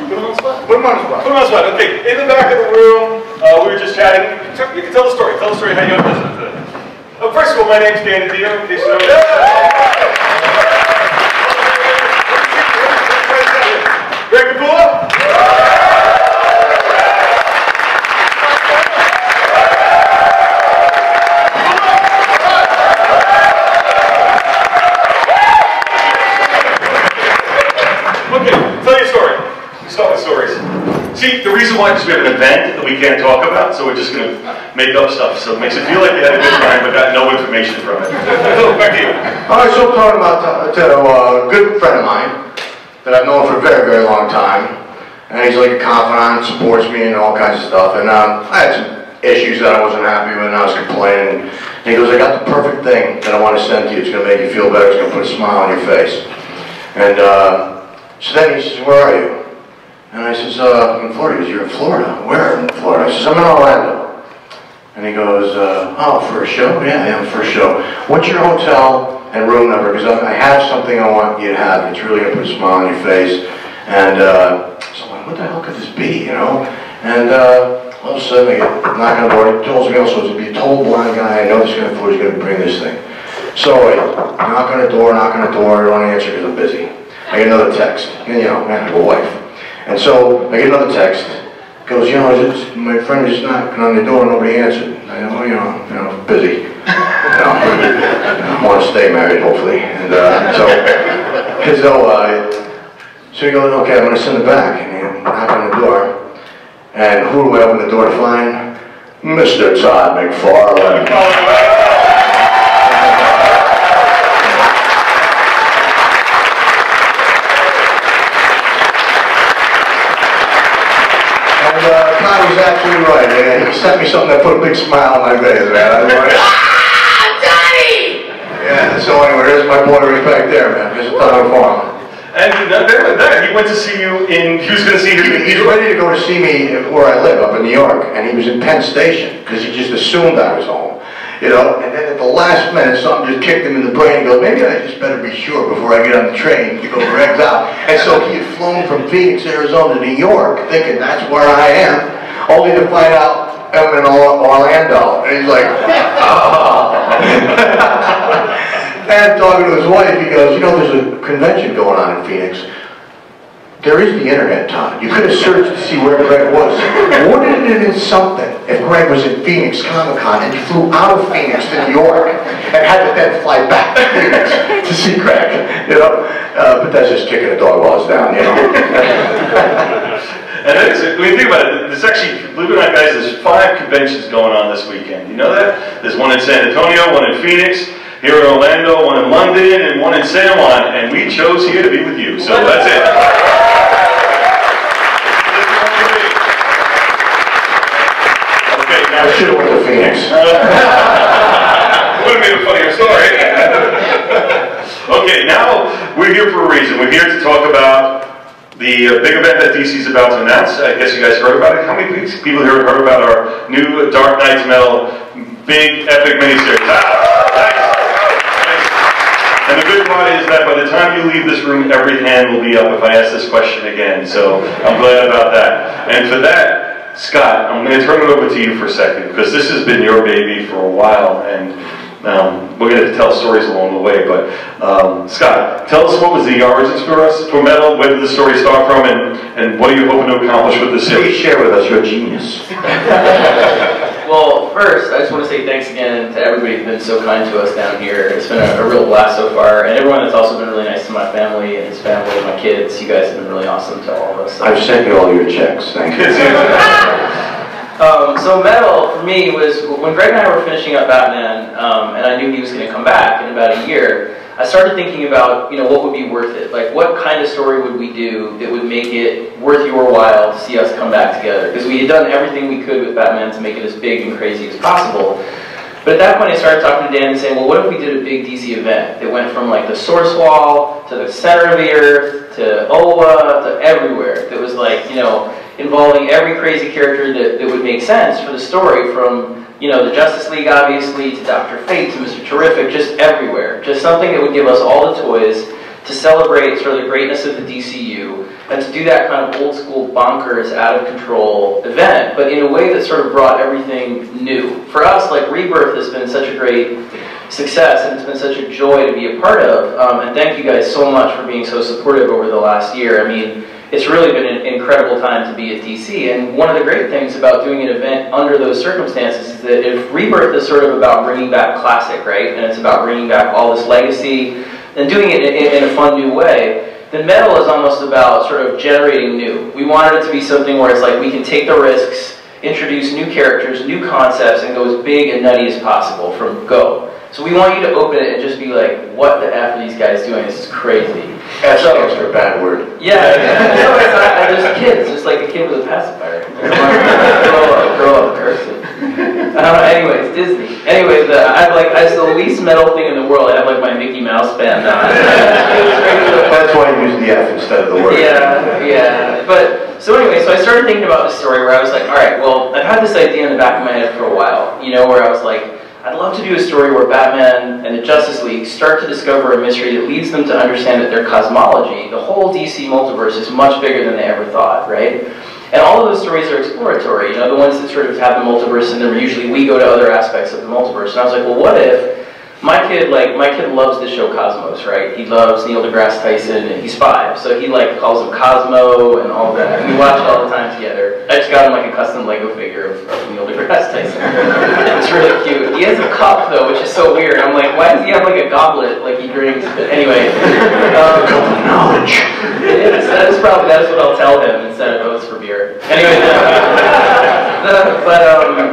Put him on the spot? Put him on the spot. Put him on the spot. Okay, in the back of the room, we were just chatting. You can tell the story. Tell the story how you got president today. First of all, my name's DiDio, in case you know. Greg Capullo? See, the reason why is we have an event that we can't talk about, so we're just going to make up stuff. So it makes it feel like we had a good time, but got no information from it. So, back to you. All right, so I'm talking about a good friend of mine that I've known for a very, very long time. And he's like a confidant, supports me and all kinds of stuff. And I had some issues that I wasn't happy with, and I was complaining. And he goes, I got the perfect thing that I want to send to you. It's going to make you feel better. It's going to put a smile on your face. And so then he says, where are you? And I says, I'm in Florida. He goes, you're in Florida? Where in Florida? I says, I'm in Orlando. And he goes, oh, for a show? Yeah, I am for a show. What's your hotel and room number? Because I have something I want you to have. It's really going to put a smile on your face. And so I'm like, what the hell could this be, you know? And all of a sudden, I get knocking on the door. He tells me also, to be a total blind guy, I know this guy Florida's going to bring this thing. So I knock on the door, I don't answer because I'm busy. I get another text. And, you know, man, I have a wife. And so I get another text. Goes, you know, my friend is knocking on the door, nobody answered. I know, you know, busy. You know, I want to stay married, hopefully. And so he goes, okay, I'm going to send it back. And he knocked on the door. And who do I open the door to find? Mr. Todd McFarlane. Todd was absolutely right, man. He sent me something that put a big smile on my face, man. I was like, Johnny! Yeah, so anyway, there's my boy right back there, man. Mr. Todd McFarlane. And there, he went to see you in, he was going to see you in He's ready to go to see me where I live, up in New York. And he was in Penn Station, because he just assumed I was home. You know, and then at the last minute, something just kicked him in the brain. He goes, maybe I just better be sure before I get on the train to go Greg's out. And so he had flown from Phoenix, Arizona to New York, thinking that's where I am, only to find out I'm in Orlando. And he's like, oh. And talking to his wife, he goes, you know, there's a convention going on in Phoenix. There is the internet, Todd. You could have searched to see where Greg was. Wouldn't it have been something if Greg was in Phoenix Comic-Con and he flew out of Phoenix to New York and had to then fly back to Phoenix to see Greg, you know? But that's just kicking a dog while it's down, you know? And when you think about it, there's actually, believe it or not, guys, there's 5 conventions going on this weekend. You know that? There's one in San Antonio, one in Phoenix, here in Orlando, one in London, and one in San Juan, and we chose here to be with you. So that's it. I should have went to Phoenix. Would have been a funnier story. Okay, now we're here for a reason. We're here to talk about the big event that DC is about to announce. I guess you guys heard about it. How many people here have heard about our new Dark Knights Metal big epic miniseries? Nice. And the good part is that by the time you leave this room, every hand will be up if I ask this question again. So I'm glad about that. And for that, Scott, I'm going to turn it over to you for a second, because this has been your baby for a while, and we're going to tell stories along the way. But Scott, tell us what was the origins for us, for metal, where did the story start from, and what are you hoping to accomplish with this series? Please share with us your genius. Well, first, I just want to say thanks again to everybody who's been so kind to us down here. It's been a real blast so far, and everyone that's also been really nice to my family and his family and my kids. You guys have been really awesome to all of us. So. I've sent you all your checks, thank you. So metal, for me, was when Greg and I were finishing up Batman, and I knew he was going to come back in about a year, I started thinking about, you know, what would be worth it? Like, what kind of story would we do that would make it worth your while to see us come back together? Because we had done everything we could with Batman to make it as big and crazy as possible. But at that point, I started talking to Dan and saying, well, what if we did a big DC event that went from, like, the Source Wall to the center of the Earth to Oa to everywhere? That was, like, you know, involving every crazy character that would make sense for the story, from, you know, the Justice League, obviously, to Dr. Fate, to Mr. Terrific, just everywhere. Just something that would give us all the toys to celebrate sort of the greatness of the DCU, and to do that kind of old school bonkers, out of control event, but in a way that sort of brought everything new. For us, like Rebirth has been such a great success, and it's been such a joy to be a part of, and thank you guys so much for being so supportive over the last year. I mean, it's really been an incredible time to be at DC, and one of the great things about doing an event under those circumstances is that if Rebirth is sort of about bringing back classic, right, and it's about bringing back all this legacy, and doing it in a fun new way, then metal is almost about sort of generating new. We wanted it to be something where it's like we can take the risks, introduce new characters, new concepts, and go as big and nutty as possible from go. So we want you to open it and just be like, what the F are these guys doing? This is crazy. F stands for a bad word. Yeah, there's kids, just like a kid with a pacifier. Grow up, person. Anyways, Disney. Anyways, it's the least metal thing in the world. I have like my Mickey Mouse band on. That's why you use the F instead of the word. Yeah. But so anyway, so I started thinking about this story where I was like, all right, well, I've had this idea in the back of my head for a while, you know, where I was like, I'd love to do a story where Batman and the Justice League start to discover a mystery that leads them to understand that their cosmology, the whole DC multiverse, is much bigger than they ever thought, right? And all of those stories are exploratory, you know, the ones that sort of have the multiverse in them, usually we go to other aspects of the multiverse. And I was like, well, what if my kid loves the show Cosmos, right? He loves Neil deGrasse Tyson, and he's 5, so he like calls him Cosmo and all that. And we watch it all the time together. I just got him like a custom Lego figure of Neil deGrasse Tyson. It's really cute. He has a cup though, which is so weird. I'm like, why does he have like a goblet like he drinks? But anyway, cup of knowledge. That's what I'll tell him instead of oats for beer. Anyway,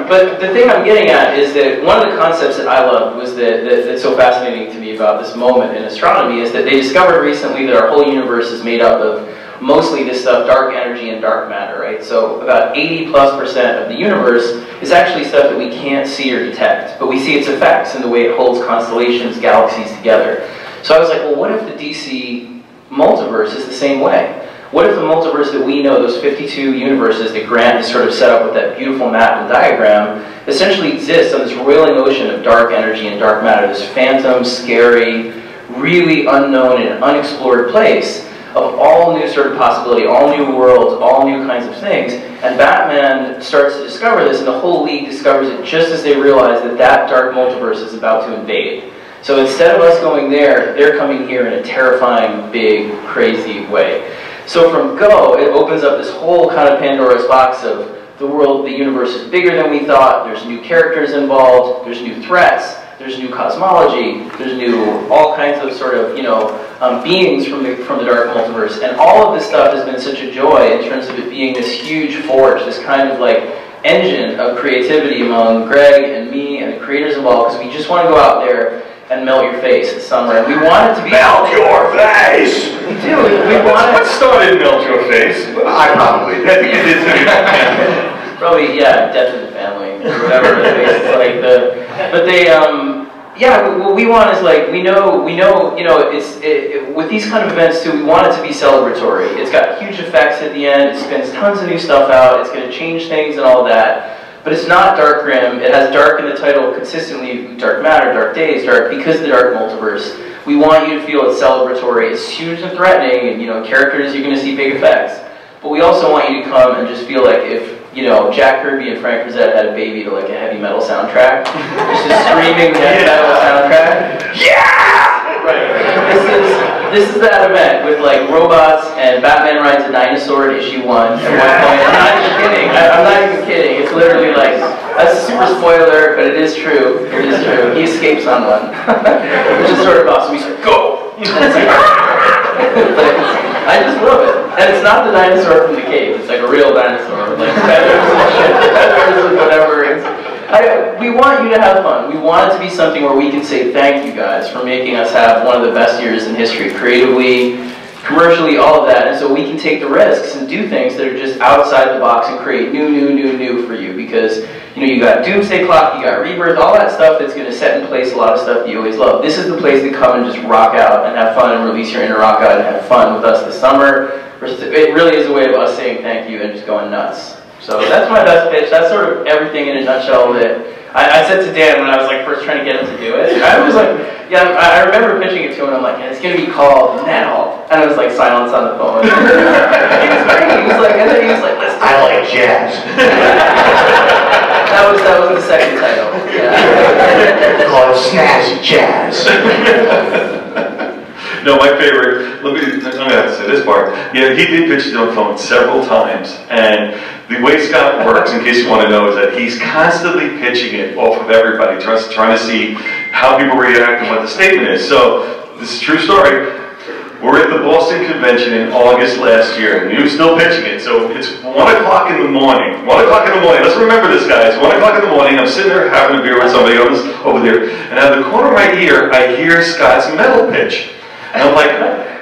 but the thing I'm getting at is that one of the concepts that I loved was that's so fascinating to me about this moment in astronomy is that they discovered recently that our whole universe is made up of mostly this stuff, dark energy and dark matter, right? So about 80+% of the universe is actually stuff that we can't see or detect, but we see its effects in the way it holds constellations, galaxies together. So I was like, well, what if the DC multiverse is the same way? What if the multiverse that we know, those 52 universes that Grant has sort of set up with that beautiful map and diagram, essentially exists on this roiling ocean of dark energy and dark matter, this phantom, scary, really unknown and unexplored place of all new sort of possibility, all new worlds, all new kinds of things. And Batman starts to discover this, and the whole League discovers it just as they realize that that dark multiverse is about to invade. So instead of us going there, they're coming here in a terrifying, big, crazy way. So from go, it opens up this whole kind of Pandora's box of the world, the universe is bigger than we thought, there's new characters involved, there's new threats, there's new cosmology, there's new, all kinds of sort of, you know, beings from the dark multiverse. And all of this stuff has been such a joy in terms of it being this huge forge, this kind of like engine of creativity among Greg and me and the creators involved, because we just want to go out there and melt your face this summer. And we want it to be... Melt your face! We do. We want it... What started Melt Your Face? I probably did. I think you did too. Probably, yeah, Death in the Family, or whatever it is. It's like the... But they, yeah, what we want is like, we know, you know, with these kind of events too, we want it to be celebratory. It's got huge effects at the end, it spins tons of new stuff out, it's going to change things and all that. But it's not dark grim. It has dark in the title consistently, dark matter, dark days, dark because of the dark multiverse. We want you to feel it's celebratory. It's huge and threatening, and you know, characters you're going to see big effects. But we also want you to come and just feel like if, you know, Jack Kirby and Frank Frazetta had a baby to like a heavy metal soundtrack, just a screaming heavy metal soundtrack. Yeah! Right. This is that event with like robots and Batman rides a dinosaur in issue 1 at one point. I'm not even kidding. I'm not even kidding. It's literally like, that's a super spoiler, but it is true. It is true. He escapes on one, which is sort of awesome. He's like, go! I just love it. And it's not the dinosaur from the cave. It's like a real dinosaur with like feathers and shit, feathers and whatever. We want you to have fun. We want it to be something where we can say thank you guys for making us have one of the best years in history, creatively, commercially, all of that. And so we can take the risks and do things that are just outside the box and create new for you. Because, you know, you got Doomsday Clock, you got Rebirth, all that stuff that's going to set in place a lot of stuff you always love. This is the place to come and just rock out and have fun and release your inner rock out and have fun with us this summer. It really is a way of us saying thank you and just going nuts. So that's my best pitch. That's sort of everything in a nutshell that I said to Dan when I was like first trying to get him to do it, I was like, yeah, I remember pitching it to him and I'm like, and it's gonna be called Metal. And I was like silence on the phone. He was great. He was like, and then he was like, let's do it. I like jazz. That was the second title. Yeah. Call it Snazzy Jazz. No, my favorite, I'm going to have to say this part. Yeah, he did pitch it on the phone several times, and the way Scott works, in case you want to know, is that he's constantly pitching it off of everybody, trying to see how people react and what the statement is. So, this is a true story. We're at the Boston convention in August last year, and he was still pitching it. So it's 1 o'clock in the morning. 1 o'clock in the morning. Let's remember this, guys. 1 o'clock in the morning. I'm sitting there having a beer with somebody else over there, and out of the corner of my ear, I hear Scott's metal pitch. And I'm like,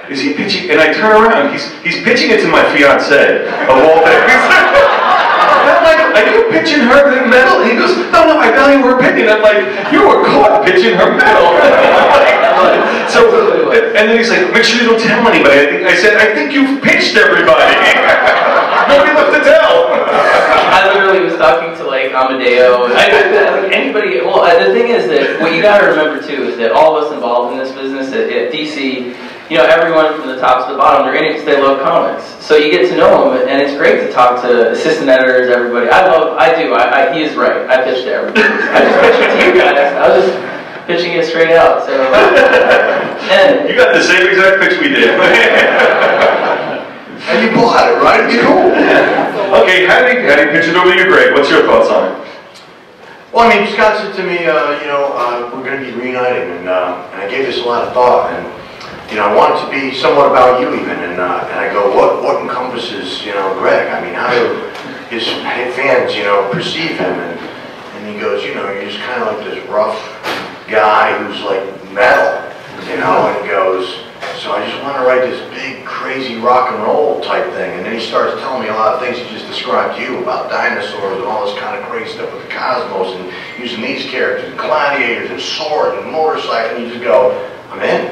is he pitching? And I turn around. He's pitching it to my fiance of all things. I'm like, are you pitching her the metal? And he goes, no, I value her opinion. I'm like, you were caught pitching her metal. So, and then he's like, make sure you don't tell anybody. I said, I think you've pitched everybody. Nobody left to tell. I literally was talking to like Amadeo, anybody. Well, the thing is that what you got to remember too is that all of us involved in this business at DC, you know, everyone from the top to the bottom, they're in it because they love comics. So you get to know them, and it's great to talk to assistant editors, everybody. He is right. I pitched to everybody. I just pitched it to you guys. I was just pitching it straight out. So, and you got the same exact pitch we did. And you bought it, right? It's cool. Okay, how do you pitch it over to you, Greg? What's your thoughts on it? Well, I mean, Scott said to me, we're going to be reuniting, and I gave this a lot of thought, and I want it to be somewhat about you even, and I go, what encompasses, Greg? I mean, how do his fans, perceive him? And he goes, you're just kind of like this rough guy who's like metal, and he goes, so I just want to write this big, crazy rock and roll type thing. And then he starts telling me a lot of things he just described to you about dinosaurs and all this kind of crazy stuff with the cosmos and using these characters and gladiators and sword and motorcycle, and you just go, I'm in.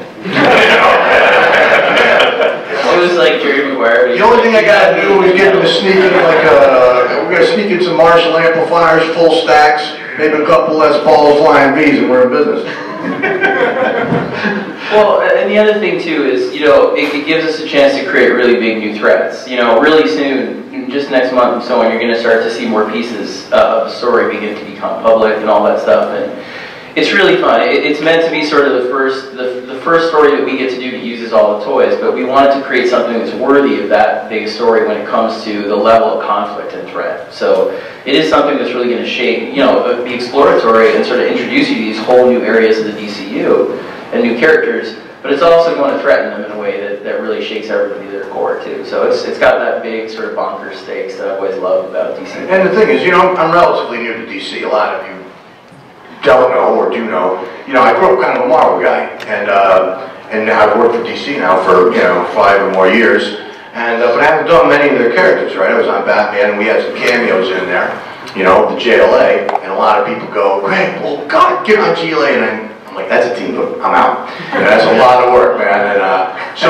It was like Jerry Maguire. The only thing I got to do is get him to sneak in we're going to sneak in some Marshall amplifiers, full stacks, maybe a couple Les Pauls, Flying V's, and we're in business. Well, and the other thing too is, it gives us a chance to create really big new threads. Really soon, just next month and so on, you're going to start to see more pieces of the story begin to become public and all that stuff. And it's really fun. It's meant to be sort of the first story that we get to do that uses all the toys, but we wanted to create something that's worthy of that big story when it comes to the level of conflict and threat. So it is something that's really going to shape, be exploratory and sort of introduce you to these whole new areas of the DCU and new characters, but it's also going to threaten them in a way that really shakes everybody to their core too. So it's got that big sort of bonkers stakes that I've always loved about DC. And the thing is, I'm relatively new to DC. A lot of you don't know or do know. I grew up kind of a Marvel guy, and I've worked for DC now for 5 or more years. And but I haven't done many of their characters, right? I was on Batman, and we had some cameos in there, the JLA, and a lot of people go, Greg, well, God, get on GLA, and I'm like, that's a team, but I'm out. That's a lot of work, man. And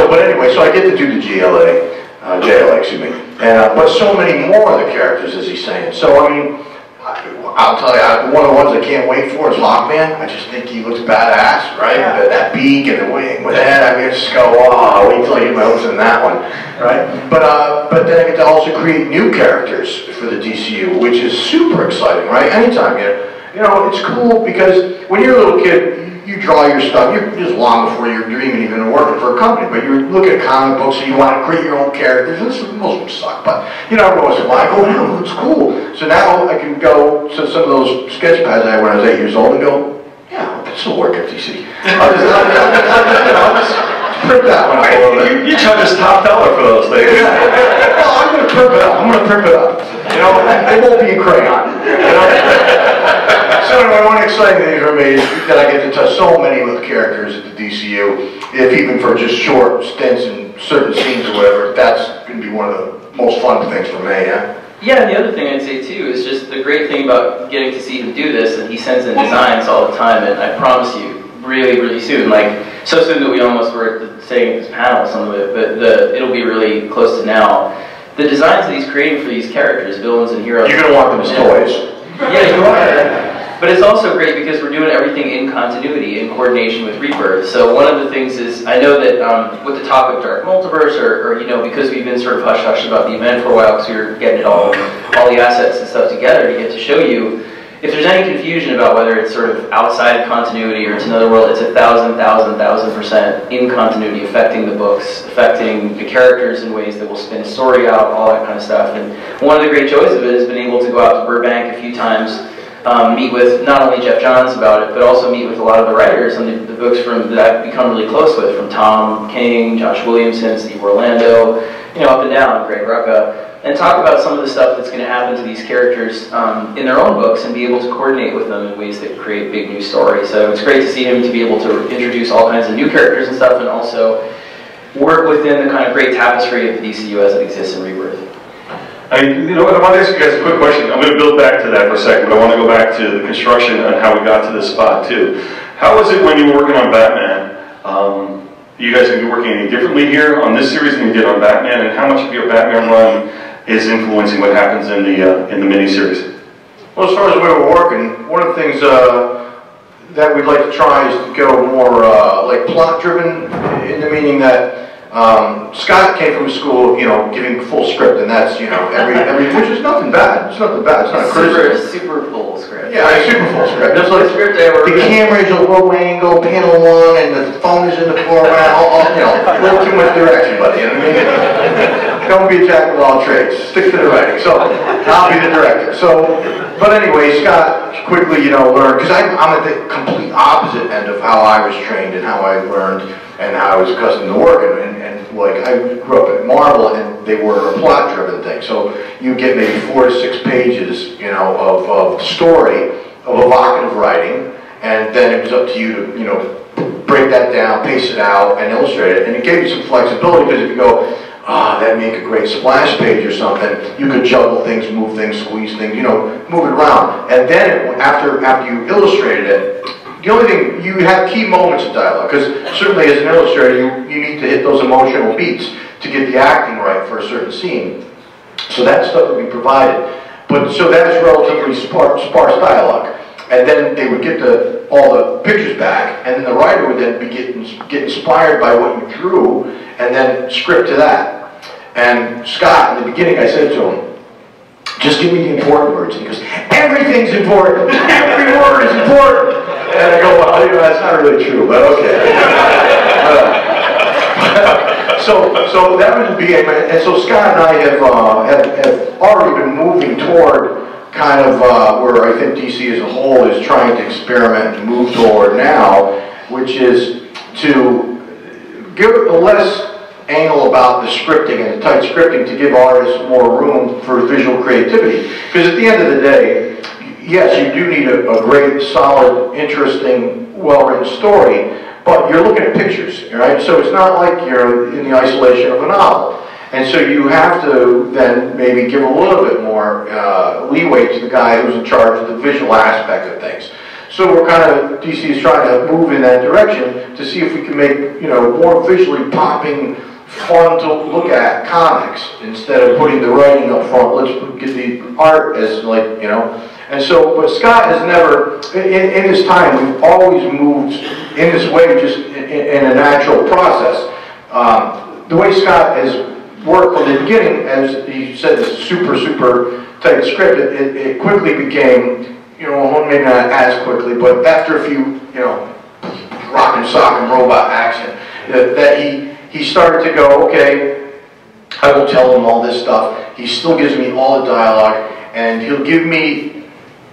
but anyway, so I get to do the JLA, excuse me. And but so many more of the characters, as he's saying. So I mean, I'll tell you, one of the ones I can't wait for is Hawkman. I just think he looks badass, right? Yeah. That beak and the wing with that. I mean, I just go, oh, wait till I get my hopes in that one, right? But then I get to also create new characters for the DCU, which is super exciting, right? Anytime it's cool because when you're a little kid, you draw your stuff. You're just long before you're dreaming even of working for a company. But you're looking at comic books and you want to create your own characters. And most of them suck, but everyone says, well, I go, wow, it's cool. So now I can go to some of those sketch pads I had when I was 8 years old and go, yeah, this will work at DC. I'll just print that one up a little bit. You charge us top dollar for those things. Well, I'm going to print it up. It won't be in crayon. So anyway, one exciting thing for me is that I get to touch so many of the characters at the DCU, if even for just short stints in certain scenes or whatever. That's going to be one of the most fun things for me, yeah? Yeah, and the other thing I'd say too is just the great thing about getting to see him do this, and he sends in designs all the time, and I promise you, really, really soon, like so soon that we almost were saying this panel, some of it, but it'll be really close to now. The designs that he's creating for these characters, villains and heroes. You're going to want them as toys. Yeah, you are. But it's also great because we're doing everything in continuity, in coordination with Rebirth. So one of the things is, I know that with the talk of Dark Multiverse, or you know, because we've been sort of hush-hush about the event for a while, because we were getting it all the assets and stuff together to get to show you, if there's any confusion about whether it's sort of outside continuity or it's another world, it's 1,000% in continuity, affecting the books, affecting the characters in ways that will spin a story out, all that kind of stuff. And one of the great joys of it has been able to go out to Burbank a few times, meet with not only Jeff Johns about it, but also meet with a lot of the writers on the books that I've become really close with, from Tom King, Josh Williamson, Steve Orlando, you know, up and down, Greg Rucka, and talk about some of the stuff that's going to happen to these characters in their own books and be able to coordinate with them in ways that create big new stories. So it's great to see him to be able to introduce all kinds of new characters and stuff, and also work within the kind of great tapestry of the DCU as it exists in Rebirth. You know what, I want to ask you guys a quick question. I'm going to build back to that for a second, but I want to go back to the construction and how we got to this spot too. How was it when you were working on Batman? You guys going to be working any differently here on this series than you did on Batman, and how much of your Batman run is influencing what happens in the miniseries? Well, as far as the way we're working, one of the things that we'd like to try is to go more like plot-driven, in the meaning that Scott came from a school, you know, giving full script, and that's, you know, every which is nothing bad. It's nothing bad. It's not a criticism. Super full script. Yeah, super full script. Just like the camera is a low angle, panel one, and the phone is in the foreground. You know, a little too much direction, buddy. You know what I mean? Don't be a jack of all trades. Stick to the writing. So I'll be the director. So, but anyway, Scott quickly, you know, learned, because I'm at the complete opposite end of how I was trained and how I learned and how I was accustomed to working. And like, I grew up at Marvel, and they were a plot-driven thing. So you get maybe 4 to 6 pages, you know, of story, of evocative writing, and then it was up to you to, you know, break that down, pace it out, and illustrate it. And it gave you some flexibility, because if you go, that'd make a great splash page or something, you could juggle things, move things, squeeze things, you know, move it around. And then after you illustrated it, the only thing, you have key moments of dialogue, because certainly as an illustrator, you need to hit those emotional beats to get the acting right for a certain scene. So that stuff would be provided. But so that is relatively sparse dialogue. And then they would get all the pictures back, and then the writer would then get inspired by what you drew, and then script to that. And Scott, in the beginning, I said to him, just give me the important words. And he goes, everything's important. Every word is important. And I go, well, you know, that's not really true, but okay. So that was the beginning. And so Scott and I have already been moving toward kind of where I think DC as a whole is trying to experiment and move toward now, which is to give a less angle about the scripting and the tight scripting, to give artists more room for visual creativity. Because at the end of the day, yes, you do need a great, solid, interesting, well-written story, but you're looking at pictures, right? So it's not like you're in the isolation of a novel. And so you have to then maybe give a little bit more leeway to the guy who's in charge of the visual aspect of things. So we're kind of, DC is trying to move in that direction to see if we can make, you know, more visually popping, fun to look at comics instead of putting the writing up front. Let's get the art as, like, you know. And so, but Scott has never, in his time, we've always moved in this way, just in a natural process. The way Scott has worked from the beginning, as he said, this super tight script, it quickly became, you know, maybe not as quickly, but after a few, you know, rock and sock and robot action, that he started to go, okay, I will tell him all this stuff. He still gives me all the dialogue, and he'll give me,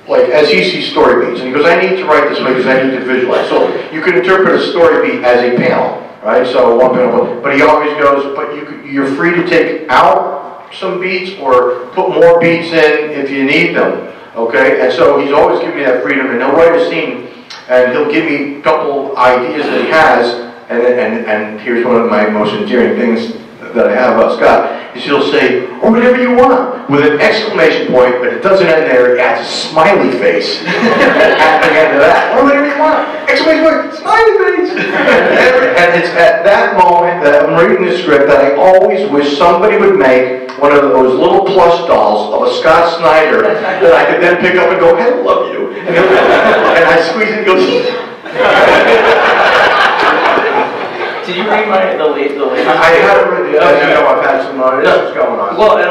like, as he sees story beats, and he goes, I need to write this way because I need to visualize. So you can interpret a story beat as a panel, right? So one panel, but he always goes, but you're free to take out some beats or put more beats in if you need them, okay? And so he's always giving me that freedom, and he'll write a scene, and he'll give me a couple ideas that he has, and here's one of my most endearing things that I have about Scott, is he'll say, or whatever you want, with an exclamation point, but it doesn't end there, it adds a smiley face at the end of that. Or whatever you want, exclamation point, smiley face! And it's at that moment that I'm reading this script that I always wish somebody would make one of those little plush dolls of a Scott Snyder that I could then pick up and go, I love you. And I squeeze it and go, Did you read the latest? I haven't read it. As you know, I've had some issues going on. Well, and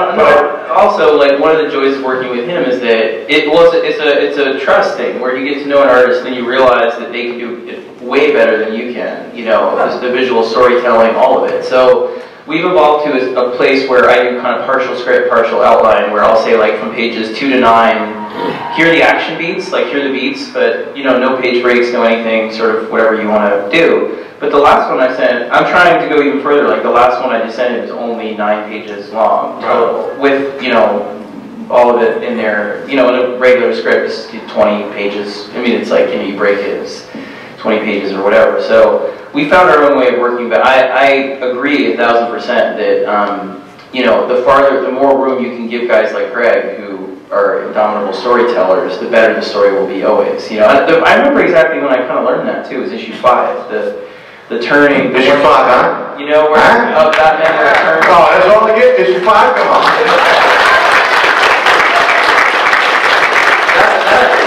also, like, one of the joys of working with him is that it's a trust thing where you get to know an artist and you realize that they can do it way better than you can. You know, the visual storytelling, all of it. So we've evolved to a place where I do kind of partial script, partial outline, where I'll say, like, from pages 2 to 9, here are the action beats, like, here are the beats, but, you know, no page breaks, no anything, sort of whatever you want to do. But the last one I sent, I'm trying to go even further. Like, the last one I just sent was only 9 pages long total, with, you know, all of it in there. You know, in a regular script, it's 20 pages. I mean, it's like, you know, you break it, it's 20 pages or whatever. So we found our own way of working, but I agree 1000% that, you know, the more room you can give guys like Greg, who are indomitable storytellers, the better the story will be always. You know, I remember exactly when I kind of learned that too, was issue 5, the turning. Issue 5, huh? You know, where Batman turns. Oh, that's all I get? Issue 5? Come on.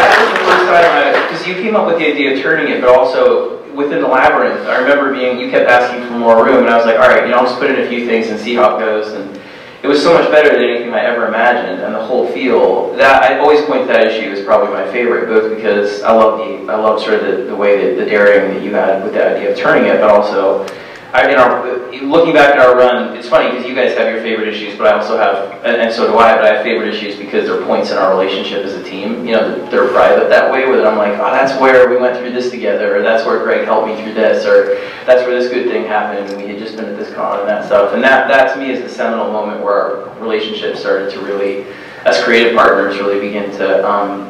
That was the first time because you came up with the idea of turning it, but also within the labyrinth, I remember you kept asking for more room, and I was like, all right, you know, I'll just put in a few things and see how it goes. And it was so much better than anything I ever imagined, and the whole feel. That I always point to that issue as probably my favorite, both because I love sort of the way that the daring that you had with the idea of turning it, but also looking back at our run, it's funny because you guys have your favorite issues, but I also have, and so do I, but I have favorite issues because they're points in our relationship as a team. You know, they're private that way, where I'm like, oh, that's where we went through this together, or that's where Greg helped me through this, or that's where this good thing happened, and we had just been at this con and that stuff. And that to me is the seminal moment where our relationship started to really, as creative partners, really begin to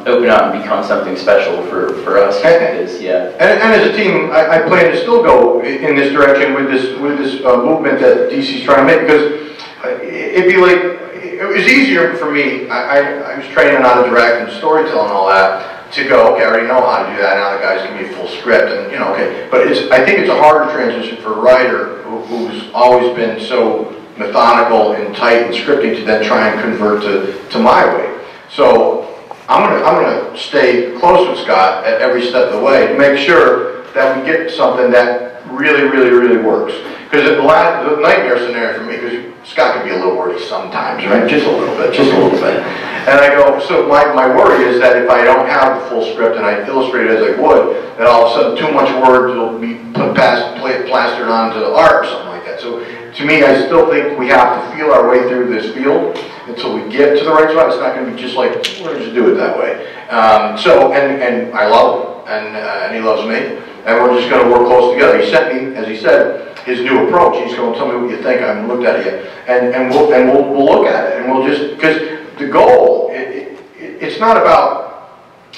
open up and become something special for us. Because, yeah. And as a team, I plan to still go in this direction with this movement that DC's trying to make, because it'd be like, it was easier for me. I was training how to direct and storytelling and all that, to go, okay, I already know how to do that. Now the guys give me a full script, and you know, okay. But I think it's a harder transition for a writer who's always been so methodical and tight and scripting to then try and convert to my way. So I'm gonna stay close with Scott at every step of the way to make sure that we get something that really, really, really works. Because the nightmare scenario for me, because Scott can be a little wordy sometimes, right? Just a little bit, just a little bit. And I go, so my worry is that if I don't have the full script and I illustrate it as I would, that all of a sudden too much words will be plastered onto the art or something like that. So to me, I still think we have to feel our way through this field until we get to the right spot. It's not going to be just like, we're going to just do it that way. And I love him, and he loves me, and we're just going to work close together. He sent me, as he said, his new approach. He's going to tell me what you think. I haven't looked at it yet, and we'll look at it, and we'll just, because the goal, it's not about,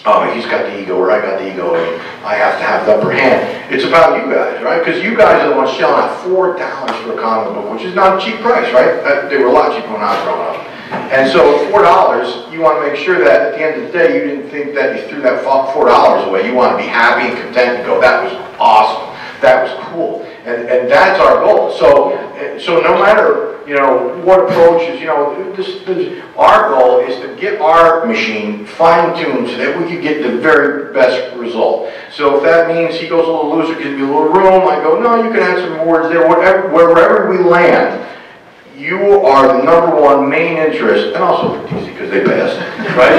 oh, he's got the ego, or I got the ego, and I have to have the upper hand. It's about you guys, right? Because you guys are the ones shelling out $4 for a comic book, which is not a cheap price, right? They were a lot cheaper when I was growing up. And so $4, you want to make sure that at the end of the day, you didn't think that you threw that $4 away. You want to be happy and content and go, that was awesome. That was cool. And that's our goal. So no matter, you know, what approaches, you know, our goal is to get our machine fine-tuned so that we can get the very best result. So if that means he goes a little looser, gives me a little room, I go, no, you can add some words there, wherever we land. You are the #1 main interest, and also for DC because they pay us, right?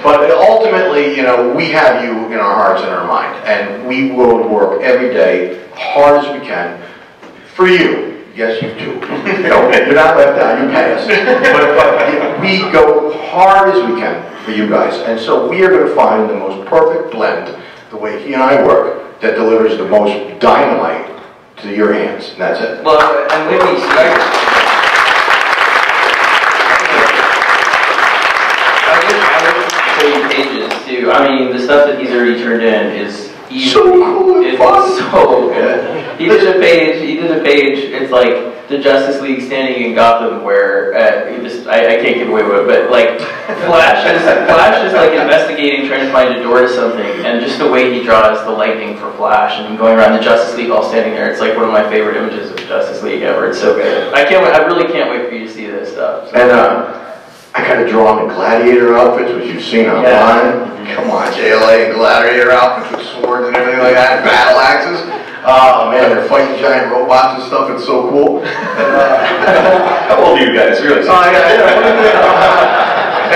But ultimately, you know, we have you in our hearts and our mind, and we will work every day, hard as we can, for you. Yes, you do. You're not left out, you pay us. But we go hard as we can for you guys, and so we are going to find the most perfect blend, the way he and I work, that delivers the most dynamite to your hands, and that's it. Well, and with me, pages too. I mean, the stuff that he's already turned in is easy. So cool and fun. So good. He did a page. It's like the Justice League standing in Gotham where I can't give away what, but like Flash is like investigating, trying to find a door to something, and just the way he draws the lightning for Flash and going around the Justice League all standing there, it's like one of my favorite images of Justice League ever. It's so good. I really can't wait for you to see this stuff. So. And I gotta draw them in gladiator outfits, which you've seen online. Yeah. Come on, JLA and gladiator outfits with swords and everything like that, and battle axes. Oh man, they're fighting giant robots and stuff. It's so cool. How old are you guys? Really? And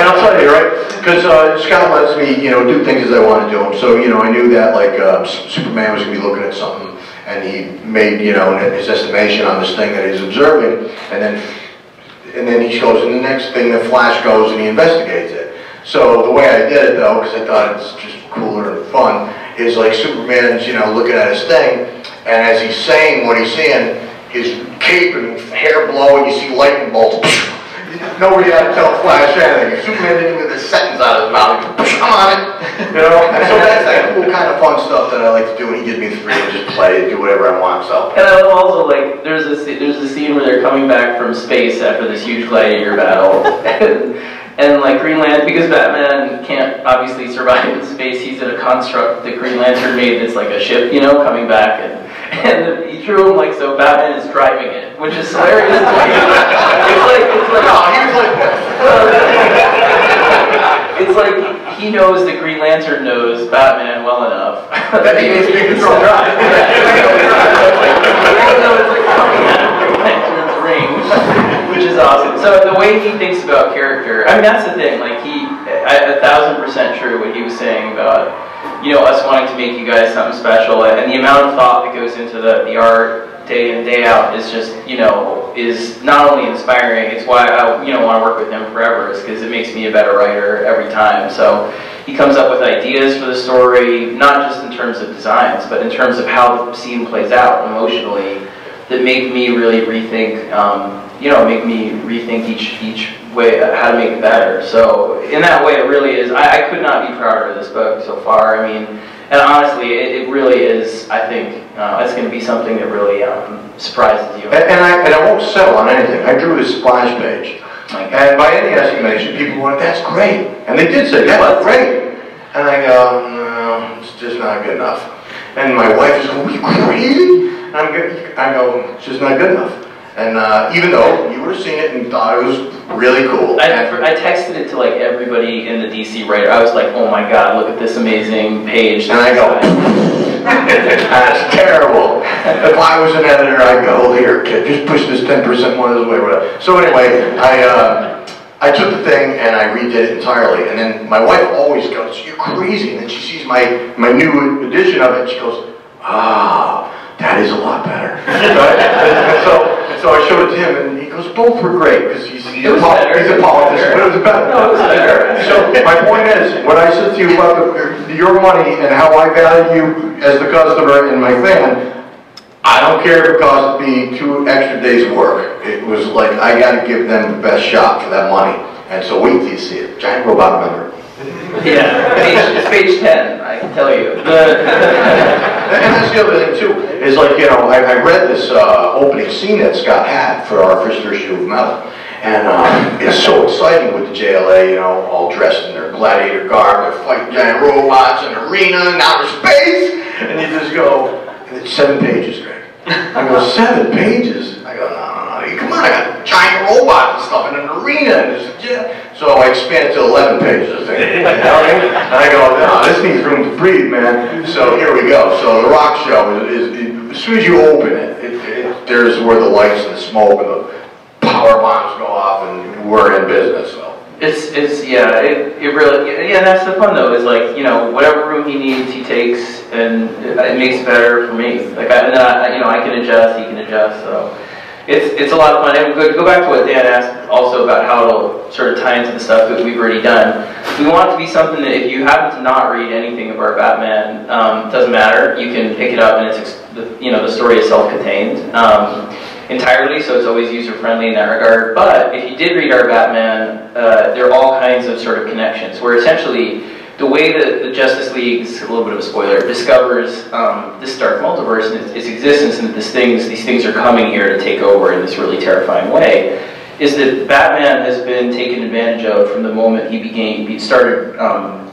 I'll tell you, right? Because Scott lets me, do things as I want to do them. So, I knew that like Superman was gonna be looking at something, and he made, his estimation on this thing that he's observing, and then he goes, and the next thing, the Flash goes and he investigates it. So the way I did it though, because I thought it's just cooler and fun, is like Superman's, looking at his thing, and as he's saying what he's saying, his cape and hair blow, and you see lightning bolts. Nobody had to tell Flash anything. If Superman didn't get a sentence out of his mouth, he'd I'm on it. And so that's that cool kind of fun stuff that I like to do, and he gives me the freedom to just play and do whatever I want. So. And I love also like there's a scene where they're coming back from space after this huge gladiator battle. And like Green Lantern, because Batman can't obviously survive in space, he's in a construct that Green Lantern made that's like a ship, coming back, and he drew him like so Batman is driving it, which is hilarious. It's like he knows that Green Lantern knows Batman well enough that he can control drive. Even though it's like coming out of Green Lantern's range, which is awesome. So the way he thinks about character, I mean that's the thing. Like 1,000% true what he was saying about us wanting to make you guys something special, and the amount of thought that goes into the art day in day out is just is not only inspiring. It's why I want to work with him forever, is because it makes me a better writer every time. So he comes up with ideas for the story, not just in terms of designs, but in terms of how the scene plays out emotionally, that make me really rethink each way how to make it better. So in that way, it really is. I could not be prouder of this book so far. I mean, and honestly, it really is. I think it's going to be something that really surprises you. And I won't settle on anything. I drew this splash page, and by any estimation, people went, "That's great," and they did say, "That's great." And I go, "No, it's just not good enough." And my wife is going, "Are you crazy?" And I go, "It's just not good enough." And even though you would have seen it and thought it was really cool. I texted it to like everybody in the DC writer. I was like, oh my god, look at this amazing page. And I go, that's terrible. If I was an editor, I'd go, here, kid, just push this 10% more this way, whatever. So anyway, I took the thing and I redid it entirely. And then my wife always goes, you're crazy. And then she sees my new edition of it and she goes, that is a lot better. Right? So I showed it to him, and he goes, both were great, because he's a politician, but it was better. No, it was better. So my point is, when I said to you about your money and how I value you as the customer and my fan, I don't care if it cost me 2 extra days' work. It was like, I got to give them the best shot for that money. And so wait till you see it. Giant robot member. Yeah, it's page 10, I can tell you. And that's the other thing too, is like, I read this opening scene that Scott had for our first issue of Metal. And it's so exciting with the JLA, all dressed in their gladiator garb, they're fighting giant robots in an arena and outer space. And you just go, and it's 7 pages, Greg. I go, 7 pages? I go, no, come on, I got giant robots and stuff in an arena. And so I expanded to 11 pages. And I go, no, this needs room to breathe, man. So here we go. So the rock show is as soon as you open it, there's where the lights and the smoke and the power bombs go off, and we're in business. So. It really, that's the fun though, is like, whatever room he needs, he takes, and it makes it better for me. Like, I can adjust, he can adjust, so. It's a lot of fun. And go back to what Dan asked also about how it'll sort of tie into the stuff that we've already done. We want it to be something that if you happen to not read anything of our Batman, doesn't matter. You can pick it up and it's the story is self-contained entirely, so it's always user-friendly in that regard. But if you did read our Batman, there are all kinds of sort of connections where essentially the way that the Justice League, this is a little bit of a spoiler, discovers this dark multiverse and its existence, and that these things are coming here to take over in this really terrifying way, is that Batman has been taken advantage of from the moment he started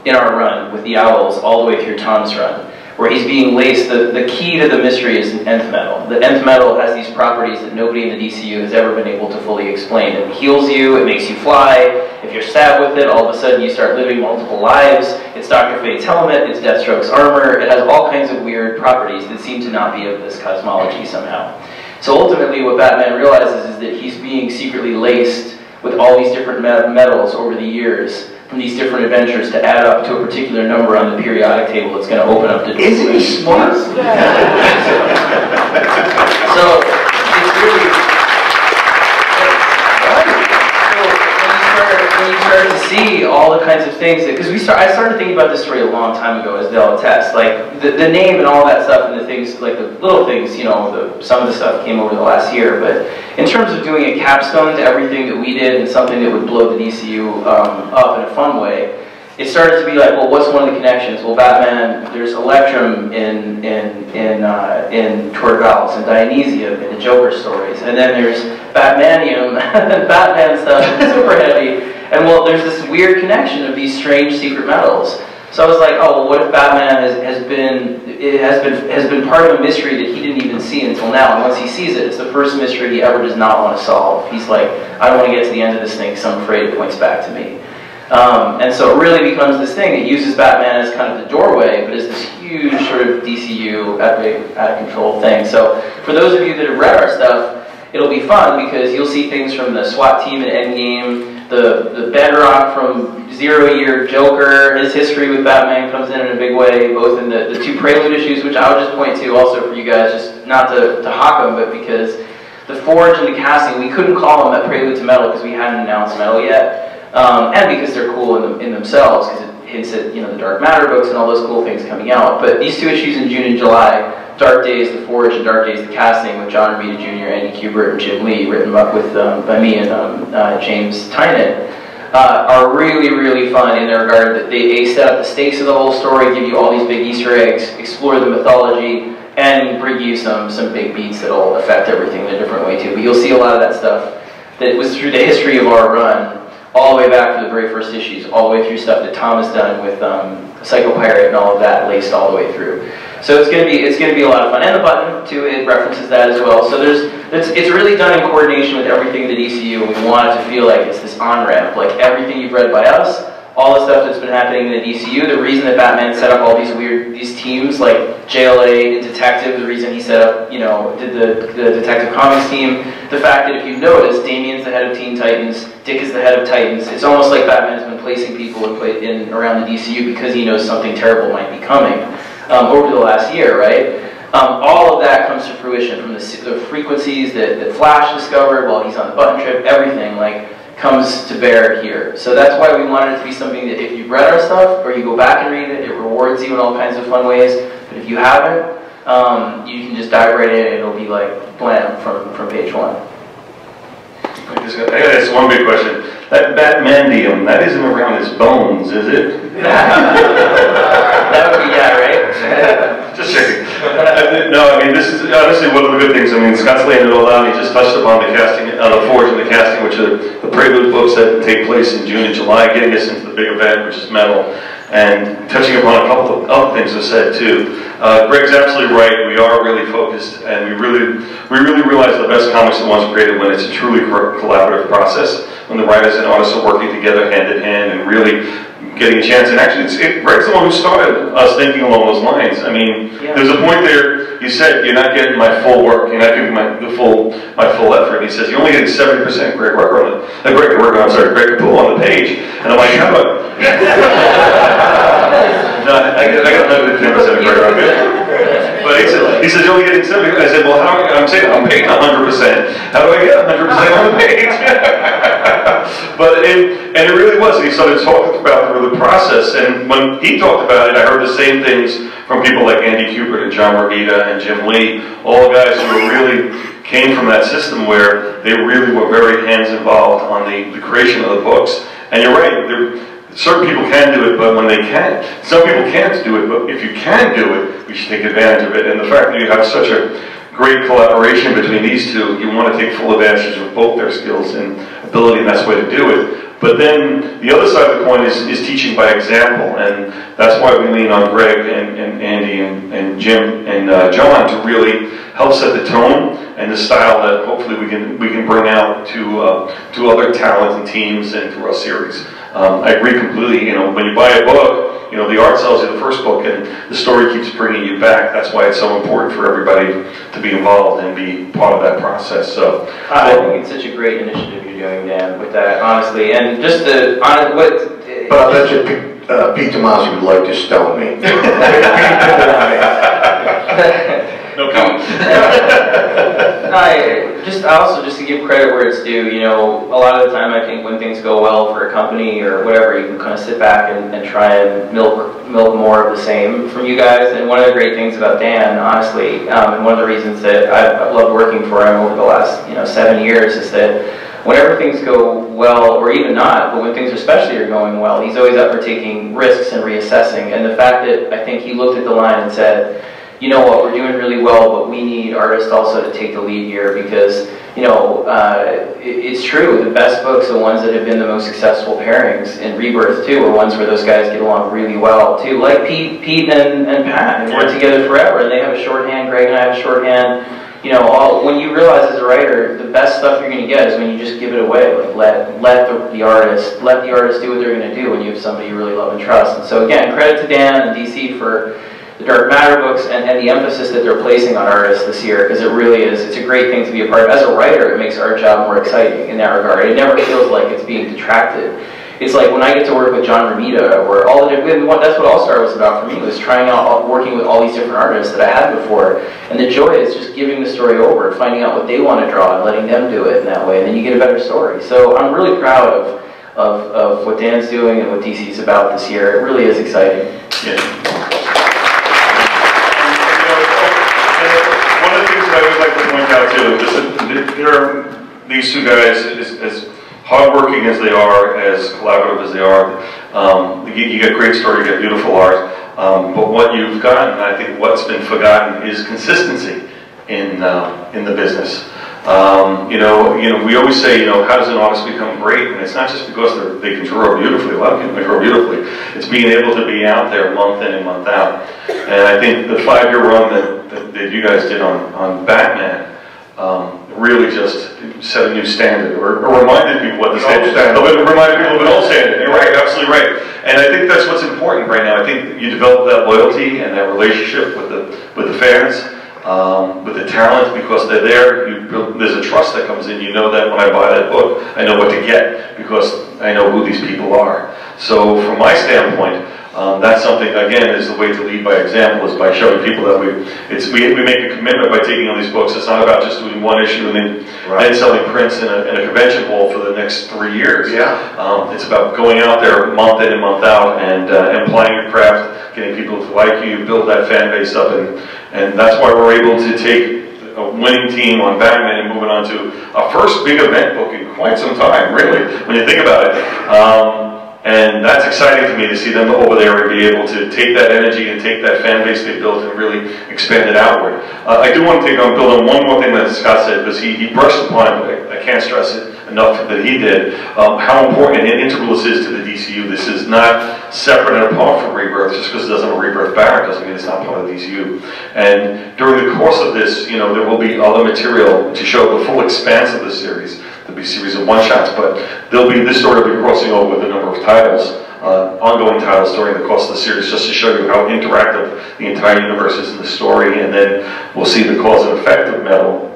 in our run with the Owls all the way through Tom's run, where he's being laced. The key to the mystery is nth metal. The nth metal has these properties that nobody in the DCU has ever been able to fully explain. It heals you, it makes you fly. If you're stabbed with it, all of a sudden you start living multiple lives. It's Dr. Fate's helmet, it's Deathstroke's armor. It has all kinds of weird properties that seem to not be of this cosmology somehow. So ultimately what Batman realizes is that he's being secretly laced with all these different metals over the years from these different adventures to add up to a particular number on the periodic table that's going to open up the door. Isn't he smart? So it's really... when you start to see all the kinds of things, because I started thinking about this story a long time ago, as they'll attest. Like the name and all that stuff, and the things, like the little things, you know, some of the stuff came over the last year. But in terms of doing a capstone to everything that we did and something that would blow the DCU up in a fun way, it started to be like, well, what's one of the connections? Well, Batman, there's Electrum in Torvalds and Dionysium in the Joker stories, and then there's Batmanium and Batman stuff, and super heavy. And well, there's this weird connection of these strange secret metals. So I was like, oh, well, what if Batman has been part of a mystery that he didn't even see until now? And once he sees it, it's the first mystery he ever does not want to solve. He's like, I don't want to get to the end of this thing because I'm afraid it points back to me. And so it really becomes this thing. It uses Batman as kind of the doorway, but as this huge sort of DCU epic, out of control thing. So for those of you that have read our stuff, it'll be fun because you'll see things from the SWAT team at Endgame, the bedrock from 0 Year Joker. His history with Batman comes in a big way, both in the two Prelude issues, which I would just point to also for you guys, just not to hawk them, but because the Forge and the casting, we couldn't call them that Prelude to Metal because we hadn't announced Metal yet. And because they're cool in themselves, because it hints at, you know, the Dark Matter books and all those cool things coming out. But these two issues in June and July, Dark Days, The Forge, and Dark Days, The Casting, with John Romita Jr., Andy Kubert, and Jim Lee, written up with by me and James Tynan, are really, really fun in the regard that they set up the stakes of the whole story, give you all these big Easter eggs, explore the mythology, and bring you some big beats that'll affect everything in a different way too. But you'll see a lot of that stuff that was through the history of our run, all the way back to the very first issues, all the way through stuff that Tom has done with Psycho Pirate and all of that, laced all the way through. So it's gonna be a lot of fun, and the button too, it references that as well. So it's really done in coordination with everything in the DCU, and we want it to feel like it's this on-ramp, like everything you've read by us, all the stuff that's been happening in the DCU. The reason that Batman set up all these teams like JLA and Detective, the reason he set up, you know, did the Detective Comics team, the fact that if you notice, Damian's the head of Teen Titans, Dick is the head of Titans. It's almost like Batman's been placing people in around the DCU because he knows something terrible might be coming over the last year, right? All of that comes to fruition from the frequencies that Flash discovered while he's on the button trip, everything comes to bear here. So that's why we wanted it to be something that if you've read our stuff, or you go back and read it, it rewards you in all kinds of fun ways. But if you haven't, you can just dive right in and it'll be like blam from page 1. I got this one big question. That Batmandium, that isn't around his bones, is it? That would be, yeah, right? Just checking. No, I mean, this is honestly one of the good things. I mean, Scott's laying it all out. He just touched upon the casting, the Forge and the Casting, which are the Prelude books that take place in June and July, getting us into the big event, which is Metal, and touching upon a couple of other things I said too. Greg's absolutely right. We are really focused, and we really realize the best comics are the ones created when it's a truly collaborative process, when the writers and artists are working together hand in hand and really getting a chance. And actually, Greg's the one who started us thinking along those lines. I mean, there's a point there. You said you're not getting my full work. You're not giving my full effort. And he says you're only getting 70% Greg work on it. Greg Capullo on the page. And I'm like, how about? No, I got another 10% Greg on it. But he said you're only getting 70%. I said, well, I'm saying I'm paying 100%. How do I get 100% on the page? But and it really was. And he started talking about the process. And when he talked about it, I heard the same things from people like Andy Kubert and John Romita and Jim Lee, all guys who really came from that system where they really were very hands involved on the creation of the books. And you're right. certain people can do it, but when they can't, some people can't do it, but if you can do it, we should take advantage of it. And the fact that you have such a great collaboration between these two, you want to take full advantage of both their skills and ability, and that's the way to do it. But then the other side of the coin is teaching by example, and that's why we lean on Greg and Andy and Jim and John to really help set the tone and the style that hopefully we can bring out to other talent and teams and through our series. I agree completely. You know, when you buy a book, you know, the art sells you the first book, and the story keeps bringing you back. That's why it's so important for everybody to be involved and be part of that process. So I think it's such a great initiative you're doing, Dan, with that, honestly. And just to but I bet you Pete Tomasi would like to stone me. no comment. Just to give credit where it's due, you know, a lot of the time I think when things go well for a company or whatever, you can kind of sit back and try and milk more of the same from you guys. And one of the great things about Dan, honestly, and one of the reasons that I've loved working for him over the last 7 years is that whenever things go well, or even not, but when things especially are going well, he's always up for taking risks and reassessing. And the fact that I think he looked at the line and said, you know what, we're doing really well, but we need artists also to take the lead here because, you know, it's true, the best books, the ones that have been the most successful pairings in Rebirth too, are ones where those guys get along really well too, like Pete and Pat, and work together forever, and they have a shorthand, Greg and I have a shorthand. You know, when you realize as a writer, the best stuff you're going to get is when you just give it away. Like let the artist do what they're going to do when you have somebody you really love and trust. And so again, credit to Dan and DC for the Dark Matter books and the emphasis that they're placing on artists this year, because it really is, it's a great thing to be a part of. As a writer, it makes our job more exciting in that regard. It never feels like it's being detracted. It's like when I get to work with John Romita, or all the different, that's what All Star was about for me, was trying out, working with all these different artists that I had before. And the joy is just giving the story over, finding out what they want to draw and letting them do it in that way, and then you get a better story. So I'm really proud of what Dan's doing and what DC's about this year. It really is exciting. Yeah. One of the things that I always like to point out too, these two guys, as hardworking as they are, as collaborative as they are, you get great story, you get beautiful art, but what you've gotten, I think what's been forgotten, is consistency in the business. We always say, how does an artist become great? And it's not just because they can draw beautifully. A lot of people can draw beautifully. It's being able to be out there month in and month out. And I think the 5-year run that you guys did on Batman really just set a new standard, or reminded people what the standard is. Reminded people of an old standard. You're right, absolutely right. And I think that's what's important right now. I think you develop that loyalty and that relationship with the fans. With the talent, because they're there, there's a trust that comes in. You know that when I buy that book, I know what to get because I know who these people are. So from my standpoint, that's something, again, is the way to lead by example, is by showing people that we make a commitment by taking on these books. It's not about just doing one issue and then selling prints in a convention hall for the next 3 years. Yeah. It's about going out there month in and month out and applying your craft, getting people to like you, build that fan base up, and that's why we're able to take a winning team on Batman and moving on to our first big event book in quite some time, really, when you think about it. And that's exciting to me to see them over there and be able to take that energy and take that fan base they built and really expand it outward. I do want to build on one more thing that Scott said, because he brushed upon it, but I can't stress it enough that he did, how important and integral this is to the DCU. This is not separate and apart from Rebirth. Just because it doesn't have a Rebirth banner doesn't mean it's not part of the DCU. And during the course of this, there will be other material to show the full expanse of the series. There'll be a series of one-shots, but this story will be crossing over with a number of titles, ongoing titles during the course of the series, just to show you how interactive the entire universe is in the story, and then we'll see the cause and effect of metal,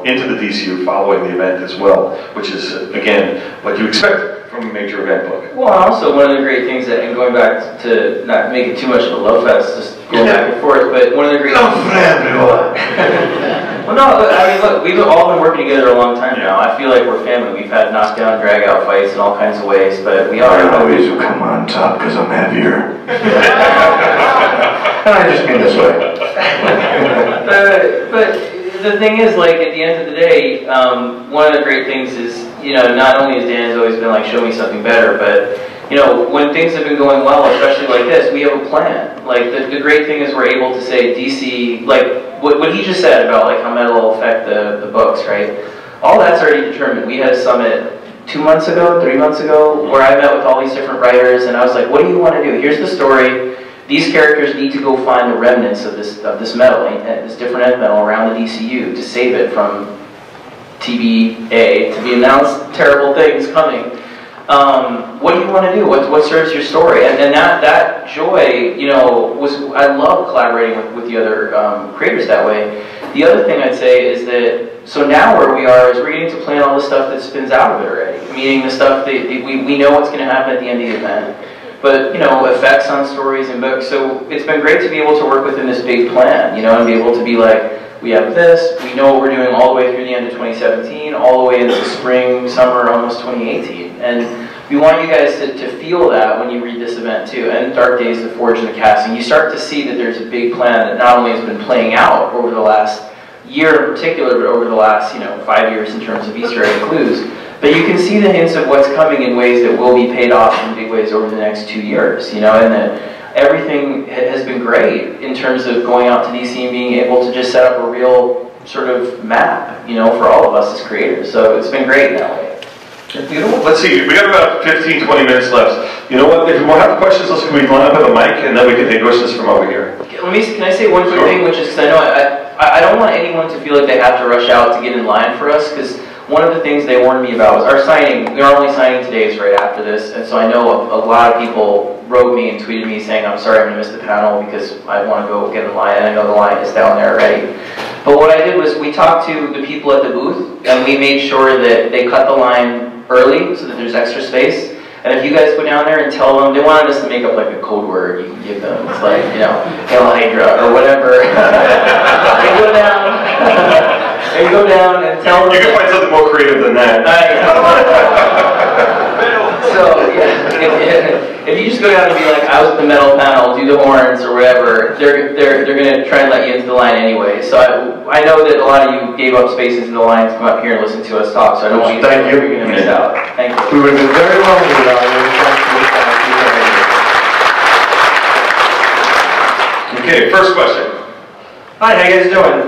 into the DCU following the event as well, which is, again, what you expect from a major event book. Well, also one of the great things that, and going back to not make it too much of a love fest, just going back and forth, but one of the great love for everyone. Well, no, I mean, look, we've all been working together a long time now. I feel like we're family. We've had knockdown, drag-out fights in all kinds of ways, but we are. I always will come on top because I'm heavier. I just mean this way. But the thing is, like, at the end of the day, one of the great things is, not only has Dan always been like, show me something better, but you know, when things have been going well, especially like this, we have a plan. Like, the great thing is we're able to say DC, like, what he just said about, like, how metal will affect the books, right? All that's already determined. We had a summit 2 months ago, 3 months ago, where I met with all these different writers, and I was like, what do you want to do? Here's the story. These characters need to go find the remnants of this metal, this different end metal around the DCU to save it from TBA, to be announced terrible things coming. What do you want to do? What serves your story? And that joy, you know, I love collaborating with the other creators that way. The other thing I'd say is that, so now where we are is we're getting to plan all the stuff that spins out of it already. Meaning the stuff that we know what's going to happen at the end of the event. But, you know, effects on stories and books. So it's been great to be able to work within this big plan, you know, and be able to be like, we have this, we know what we're doing all the way through the end of 2017, all the way into spring, summer, almost 2018. And we want you guys to feel that when you read this event too. And Dark Days, The Forge, and the Casting, you start to see that there's a big plan that not only has been playing out over the last year in particular, but over the last, you know, 5 years in terms of Easter egg clues. But you can see the hints of what's coming in ways that will be paid off in big ways over the next 2 years, you know, and that everything has been great in terms of going out to DC and being able to just set up a real sort of map, you know, for all of us as creators. So it's been great that way. You know what? Let's see. We got about 15, 20 minutes left. You know what? If we have questions, can we line up with a mic and then we can take questions from over here? Can I say one quick thing, which is because I know I don't want anyone to feel like they have to rush out to get in line for us, because one of the things they warned me about was our signing. We are only signing today, right after this, and so I know a lot of people wrote me and tweeted me saying, I'm sorry I'm going to miss the panel because I want to go get in line, and I know the line is down there already. But what I did was we talked to the people at the booth, and we made sure that they cut the line early so that there's extra space. And if you guys go down there and tell them, they wanted us to make up like a code word you can give them. It's like, you know, Hail Hydra or whatever. They go down and tell them. You can find something more creative than that. So, yeah, if you just go down and be like, I was at the metal panel, do the horns or whatever, they're going to try and let you into the line anyway. So I know that a lot of you gave up spaces in the line to come up here and listen to us talk, so I don't want you to think you're going to miss out. Thank you. We would have been very lonely without you. Okay, first question. Hi, how you guys doing?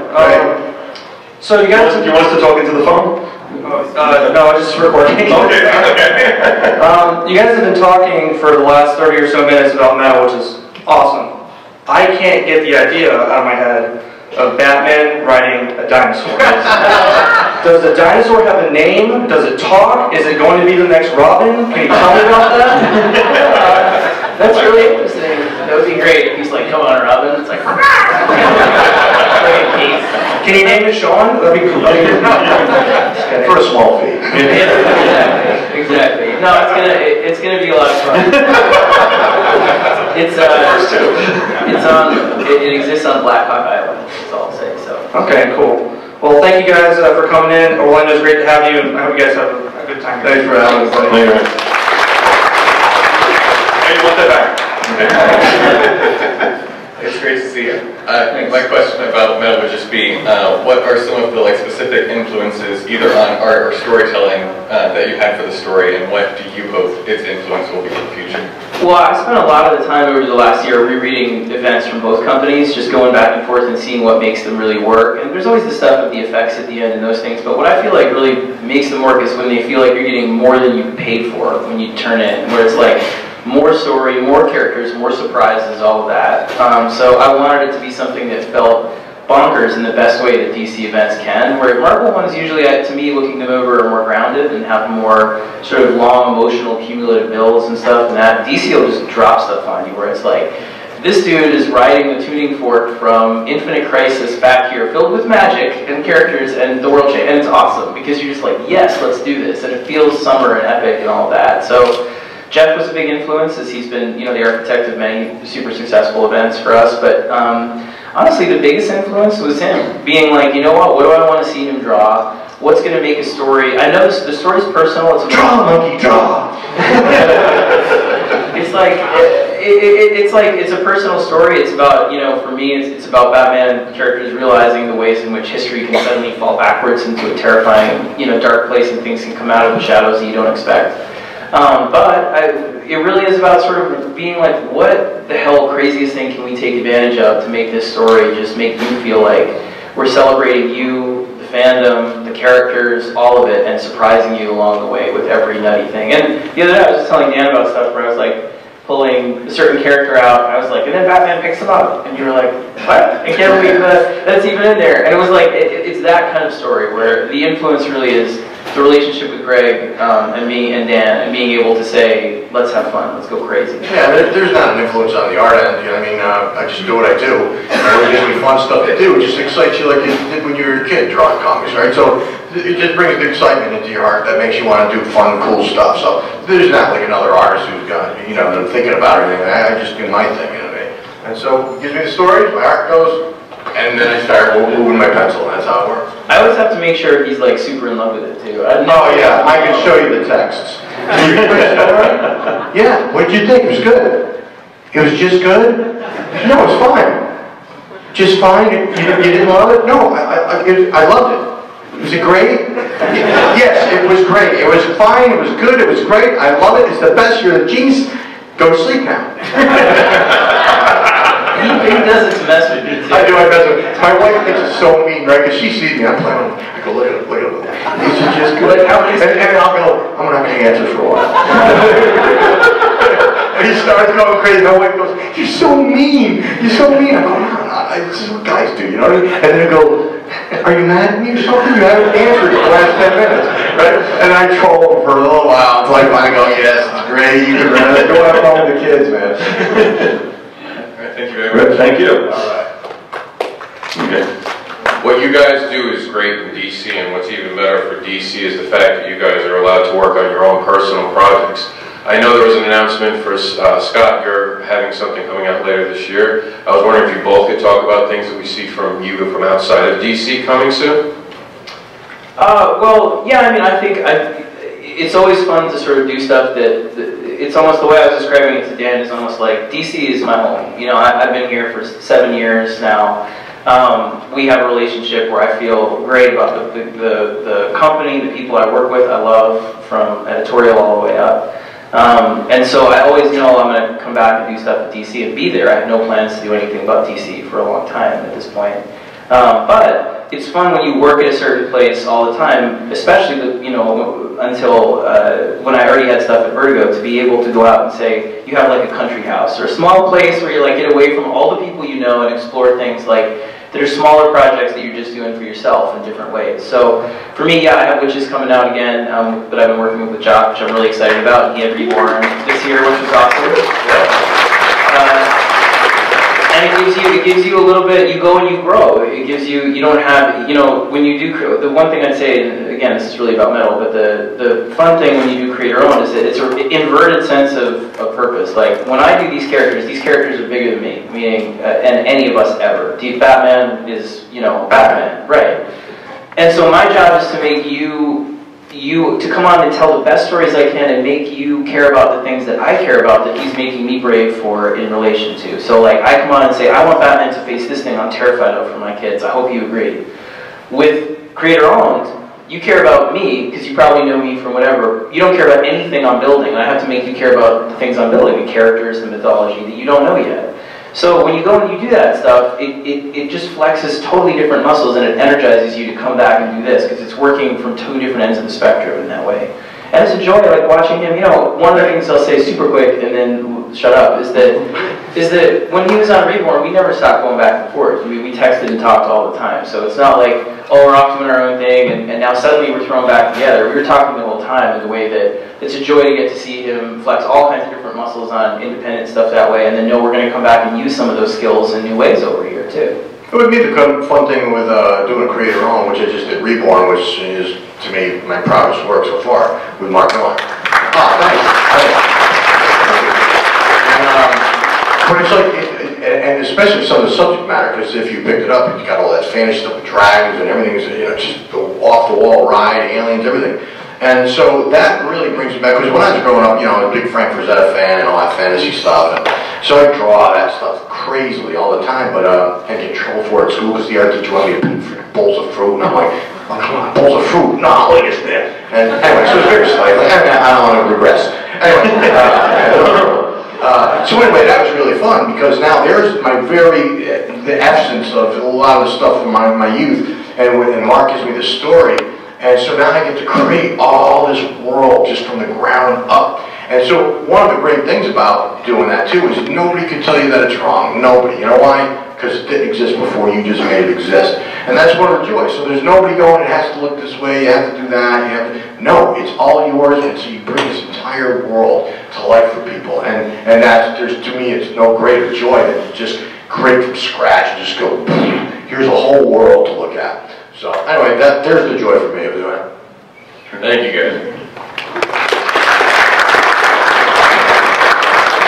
So you guys... You want us to talk into the phone? No, just recording. Okay, okay. You guys have been talking for the last 30 or so minutes about metal, which is awesome. I can't get the idea out of my head of Batman riding a dinosaur. Does the dinosaur have a name? Does it talk? Is it going to be the next Robin? Can you tell me about that? That's really interesting. That would be great if he's like, come on, Robin. It's like, can you name it Sean? That'd be cool. For a small fee. Exactly. No, it's gonna be a lot of fun. It exists on Black Hawk Island. That's all I'll say. So. Okay, cool. Well, thank you guys for coming in. Orlando's great to have you, and I hope you guys have a good time. Thanks for having us. Hey, you want that back? It's great to see you. My question about metal would just be, what are some of the specific influences, either on art or storytelling, that you had for the story, and what do you hope its influence will be for the future? Well, I spent a lot of the time over the last year rereading events from both companies, just going back and forth and seeing what makes them really work. And there's always the stuff of the effects at the end and those things, but what I feel like really makes them work is when they feel like you're getting more than you paid for when you turn in, where it's like, more story, more characters, more surprises, all of that. So I wanted it to be something that felt bonkers in the best way that DC events can, where Marvel ones usually, to me, looking them over, are more grounded and have more sort of long, emotional, cumulative builds and stuff, and that DC will just drop stuff on you, where it's like, this dude is riding the tuning fork from Infinite Crisis back here, filled with magic and characters and the world change, and it's awesome, because you're just like, yes, let's do this, and it feels summer and epic and all that. So Jeff was a big influence, as he's been, you know, the architect of many super successful events for us, but honestly, the biggest influence was him, being like, you know what do I want to see him draw? What's going to make a story? I know the story's personal. It's Draw, monkey, draw! it's a personal story. It's about, you know, for me, it's about Batman characters realizing the ways in which history can suddenly fall backwards into a terrifying, you know, dark place, and things can come out of the shadows that you don't expect. It really is about sort of being like, what the hell craziest thing can we take advantage of to make this story just make you feel like we're celebrating you, the fandom, the characters, all of it, and surprising you along the way with every nutty thing. And the other day I was just telling Dan about stuff where I was like, pulling a certain character out, and I was like, and then Batman picks him up, and you were like, what? I can't believe that's even in there. And it was like, it's that kind of story where the influence really is the relationship with Greg and me and Dan, and being able to say, let's have fun, let's go crazy. Yeah, there's not an influence on the art end, you know what I mean? I just do what I do. It gives me fun stuff to do. It just excites you like you did when you were a kid drawing comics, right? So it just brings the excitement into your heart that makes you want to do fun, cool stuff. So there's not like another artist who's got, you know, that I'm thinking about or anything. I just do my thing, you know what I mean? And so it gives me the stories, my art goes, and then I start moving my pencil, and that's how it works. I always have to make sure he's like super in love with it too. Oh yeah, I can show you the texts. Did you read my story? Yeah, what did you think? It was good. It was just good? No, it was fine. Just fine? You didn't love it? No, I loved it. Was it great? Yes, it was great. It was fine, it was good, it was great. I love it, it's the best, you're the genius. Go to sleep now. He does it to mess with me too. I do, I mess with it. My wife thinks it's so mean, right? Because she sees me, I'm playing. I go, look at it. This is just good. And I'll go, I'm not going to answer for a while. And he starts going crazy. My wife goes, you're so mean. You're so mean. I go, no, this is what guys do, you know what I mean? And then I go, are you mad at me or something? You haven't answered for the last 10 minutes, right? And I troll him for a little while until I finally go, yes, it's great. You can go have fun with the kids, man. Thank you very much. Thank you. All right. Okay. What you guys do is great in DC, and what's even better for DC is the fact that you guys are allowed to work on your own personal projects. I know there was an announcement for Scott, you're having something coming out later this year. I was wondering if you both could talk about things that we see from you from outside of DC coming soon? Well, yeah, I mean, I think it's always fun to sort of do stuff that it's almost the way I was describing it to Dan is almost like DC is my home. You know, I've been here for 7 years now. We have a relationship where I feel great about the company, the people I work with, I love from editorial all the way up. And so I always know I'm going to come back and do stuff at DC and be there. I have no plans to do anything about DC for a long time at this point. But it's fun when you work at a certain place all the time, especially you know, until when I already had stuff at Vertigo, to be able to go out and say, you have like a country house or a small place where you like get away from all the people you know and explore things like that are smaller projects that you're just doing for yourself in different ways. So for me, yeah, I have Witches coming out again, but I've been working with Jock, which I'm really excited about. He had Reborn this year, which was awesome. And it gives you a little bit, you go and you grow. It gives you, you don't have, you know, when you do, the one thing I'd say, and again, this is really about metal, but the fun thing when you do create your own is that it's an inverted sense of purpose. Like, when I do these characters are bigger than me, meaning, and any of us ever. Batman is, you know, Batman, right? And so my job is to make you to come on and tell the best stories I can and make you care about the things that I care about that he's making me brave for in relation to. So like, I come on and say, I want Batman to face this thing I'm terrified of for my kids. I hope you agree. With Creator Owned, you care about me, because you probably know me from whatever. You don't care about anything I'm building. I have to make you care about the things I'm building, the characters, the mythology that you don't know yet. So when you go and you do that stuff, it just flexes totally different muscles and it energizes you to come back and do this, because it's working from 2 different ends of the spectrum in that way. And it's a joy, like watching him, you know, one of the things I'll say super quick and then shut up is that when he was on Reborn, we never stopped going back and forth. We texted and talked all the time. So it's not like, oh, we're off doing our own thing and now suddenly we're thrown back together. We were talking the whole time in the way that it's a joy to get to see him flex all kinds of different muscles on independent stuff that way, and then know we're going to come back and use some of those skills in new ways over here too. It would be the fun thing with doing Creator Own, which I just did Reborn, which is, to me, my proudest work so far, with Mark Miller. Oh, thanks. But it's like, and especially some of the subject matter, because if you picked it up, you got all that fantasy stuff with dragons and everything, you know, just off-the-wall ride, aliens, everything. And so that really brings me back, because when I was growing up, you know, I was a big Frank Frazetta fan and all that fantasy stuff. And so I draw that stuff crazily all the time, but I get in trouble for it at school because the art teacher wanted me to paint bowls of fruit, and I'm like, oh, come on, bowls of fruit? No, look at this. And anyway, so it's very slightly, I don't want to regress. Anyway, so anyway, that was really fun because now there's my the essence of a lot of the stuff from my youth, and Mark gives me this story, and so now I get to create all this world just from the ground up. And so one of the great things about doing that too is nobody can tell you that it's wrong. Nobody. You know why? Because it didn't exist before, you just made it exist. And that's one of the joys. So there's nobody going, it has to look this way, you have to do that, you have to... No, it's all yours, and so you bring this entire world to life for people. And to me, it's no greater joy than to just create from scratch and just go, here's a whole world to look at. So anyway, there's the joy for me of doing it. Thank you, guys.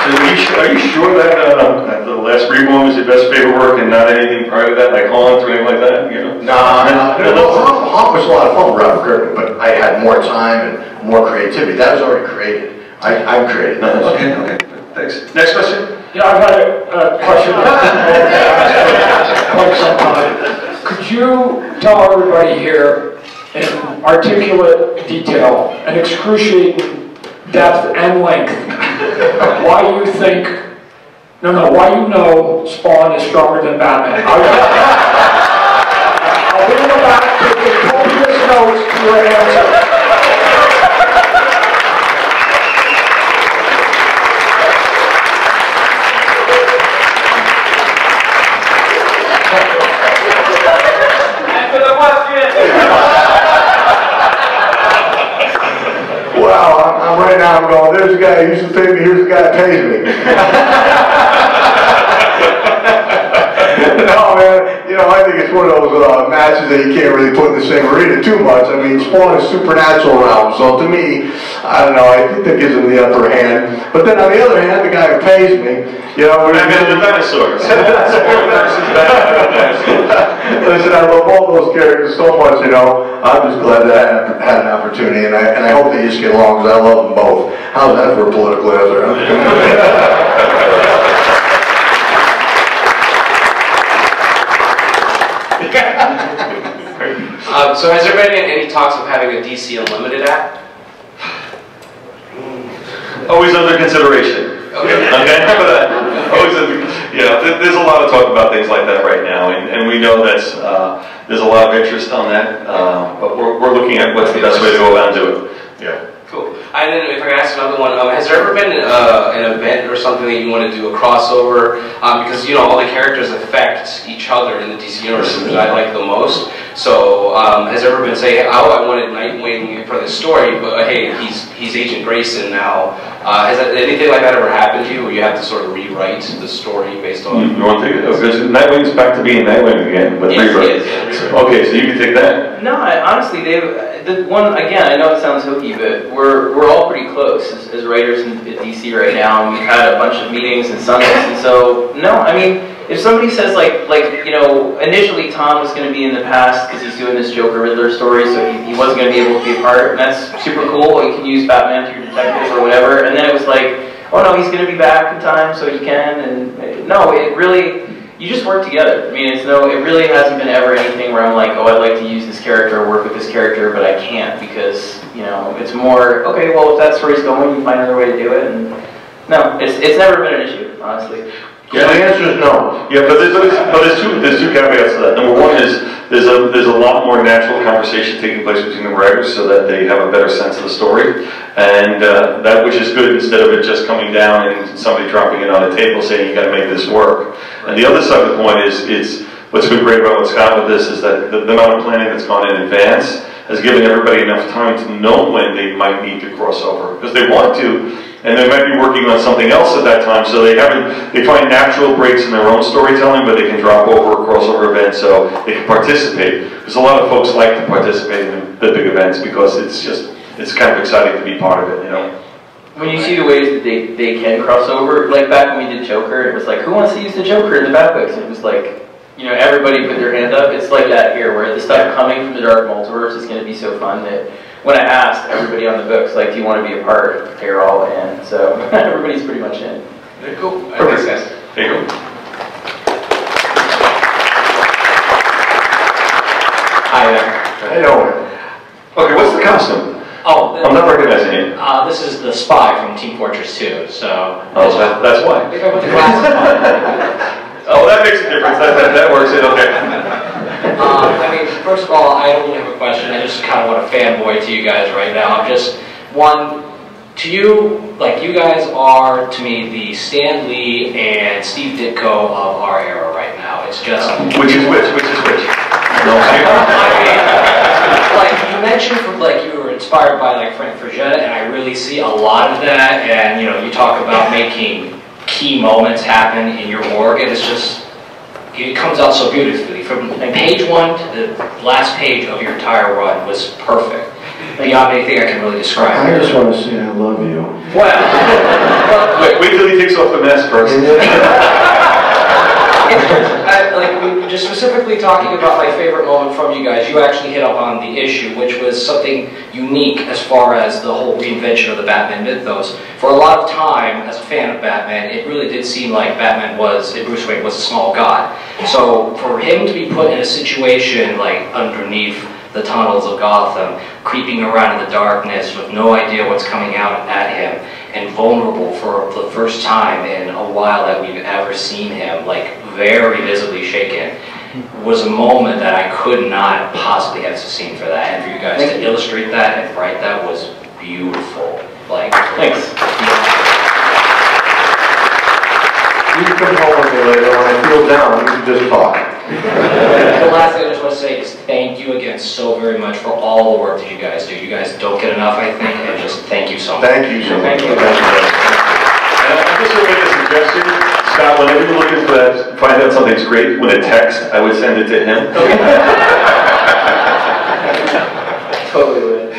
Are you sure that the last Read one was your best favorite work and not anything prior to that, like Haunt or anything like that? You know? Nah, Haunt was a lot of fun with Robert Kirkman, but I had more time and more creativity. That was already created. I'm created. Okay, thanks. Next question? Yeah, I've had a question. Could you tell everybody here in articulate detail and excruciating depth and length why you think, why you know Spawn is stronger than Batman? I'll bring it back, take copious notes to your answer. Wow, right now I'm going, there's a guy who used to pay me, here's the guy that pays me. No, man, I think it's one of those matches that you can't really put in the same arena too much. I mean, Spawn is supernatural realm, so to me, I don't know, I think that gives him the upper hand. But then on the other hand, the guy who pays me, the dinosaurs. Listen, I love all those characters so much, I'm just glad that I had an opportunity, and I hope they just get along, because I love them both. How's that for a political answer? So has there been any talks of having a DC Unlimited app? Always under consideration. Okay. Remember that. There's a lot of talk about things like that right now, and we know there's a lot of interest on that, but we're looking at what's the best way to go about and do it. Yeah. Cool. And then if I can ask another one, has there ever been an event or something that you want to do a crossover? Because all the characters affect each other in the DC universe, which I like the most. So has there ever been say, I wanted Nightwing for this story, but hey, he's Agent Grayson now. Has anything like that ever happened to you, where you have to sort of rewrite the story based on? You want to take it? Because Nightwing's back to being Nightwing again with rewrite. Okay, so you can take that. No, honestly, the one again. I know it sounds hokey, but we're all pretty close as writers at DC right now. And we've had a bunch of meetings and summits, and so no, I mean, if somebody says initially Tom was going to be in the past because he's doing this Joker Riddler story, so he wasn't going to be able to be a part, and that's super cool. You can use Batman to your detective or whatever, and then it was like, oh no, he's going to be back in time, so he can, and no, it really. You just work together. I mean, it really hasn't been ever anything where I'm like, oh, I'd like to use this character or work with this character, but I can't because, it's more, okay, well, if that story's going, you find another way to do it. And no, it's never been an issue, honestly. Yeah, the answer is no. Yeah, but there's two caveats to that. Number one is there's a lot more natural conversation taking place between the writers so that they have a better sense of the story, and that which is good instead of it just coming down and somebody dropping it on a table saying you got to make this work. And the other side of the coin is what's been great about what Scott with this is that the amount of planning that's gone in advance has given everybody enough time to know when they might need to cross over because they want to. And they might be working on something else at that time, so they find natural breaks in their own storytelling, but they can drop over a crossover event so they can participate. Because a lot of folks like to participate in the big events because it's kind of exciting to be part of it, When you see the ways that they can cross over, like back when we did Joker, it was like, who wants to use the Joker in the Batbooks? And it was like, everybody put their hand up. It's like that here, where the stuff coming from the Dark Multiverse is going to be so fun that when I asked everybody on the books, like, do you want to be a part? They were all in, so everybody's pretty much in. Very cool. Perfect. Thanks, guys. There you go. Hi there. Hey, Owen. Okay, what's the costume? Oh, I'm not recognizing it. This is the spy from Team Fortress 2, so... Oh, that's why. If I put the glasses on. Oh, that makes a difference. That works in, okay. I mean, first of all, I don't really have a question. I just kind of want to fanboy to you guys right now. I'm just, one, to you, like, you guys are, to me, the Stan Lee and Steve Ditko of our era right now. It's just... Which is which? Which is which? No, like, you mentioned, like, you were inspired by, like, Frank Frazetta, and I really see a lot of that, and, you know, you talk about making key moments happen in your work, and it's just, it comes out so beautifully. From page 1 to the last page of your entire run was perfect. Beyond anything I can really describe. I just want to say I love you. Well, wait till he takes off the mask first. like, just specifically talking about my favorite moment from you guys, you actually hit up on the issue, which was something unique as far as the whole reinvention of the Batman mythos. For a lot of time, as a fan of Batman, it really did seem like Batman was, Bruce Wayne was a small god. So for him to be put in a situation like underneath the tunnels of Gotham, creeping around in the darkness with no idea what's coming out at him, and vulnerable for the first time in a while that we've ever seen him, like very visibly shaken, was a moment that I could not possibly have seen for that. And for you guys to illustrate that and write that was beautiful. Like, thanks. You can come home with me later. When I feel down, we can just talk. The last thing I just want to say is thank you again so very much for all the work that you guys do. You guys don't get enough, I think, and just thank you so much. Thank you so much. Thank you. And I just want to make a suggestion. Scott, whenever you're looking for that, find out something's great with a text, I would send it to him. Totally would.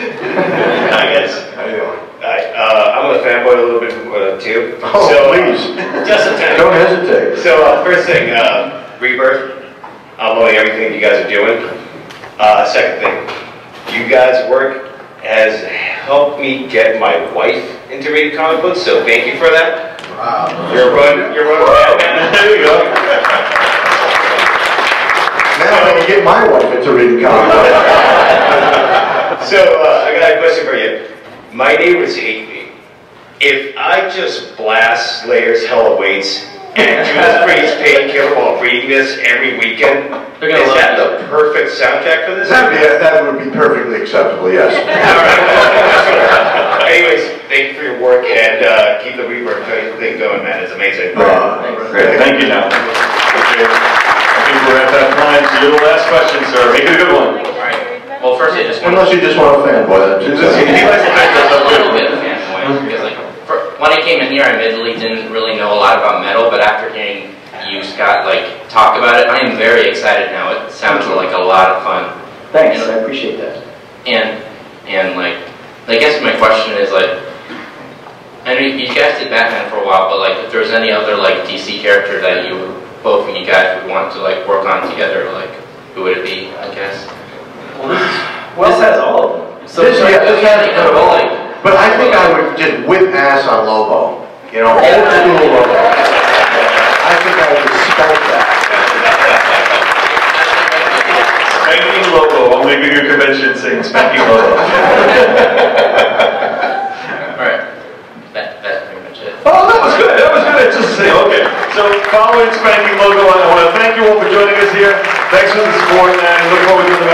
Hi guys. How you doing? Hi. I'm a fanboy a little bit too. Oh, so, please. Just a tiny. Don't hesitate. So first thing, Rebirth. I'm loving everything you guys are doing. Second thing, you guys' work has helped me get my wife into reading comic books, so thank you for that. Wow. You're running Batman. There you go. Now I can get my wife into reading comic books. So I got a question for you. My neighbors hate me. If I just blast Slayer's Hell Awaits and Judas Priest Painkiller while reading this every weekend, is that the perfect soundtrack for this? That would be perfectly acceptable, yes. Alright. Anyways, thank you for your work and keep the Rebirth thing going, man. It's amazing. Great. Thank you now. Okay. I think we're at that time. So you're the last question, sir. Make it a good one. Alright. Well, first I just want Unless you just want a fanboy, that's He likes to make us a up little bit of a fanboy, because like, when I came in here, I admittedly didn't really know a lot about metal, but after hearing you, Scott, like, talk about it, I am very excited now. It sounds like a lot of fun. Thanks, I appreciate that. And like, I guess my question is, like, I mean, you guys did Batman for a while, but like, if there's any other like DC character that both of you guys would want to like work on together, like, who would it be? I guess. Well, this has all of them. So this has kind of all like. But I think I would just whip ass on Lobo. You know, old school Lobo. I think I would respect that. Spanking Lobo. I'll make a good convention saying Spanking Lobo. Alright. That's pretty much it. Oh, that was good. That was good. Just saying. Okay. So following Spanking Logo, I want to thank you all for joining us here. Thanks for the support, and look forward to the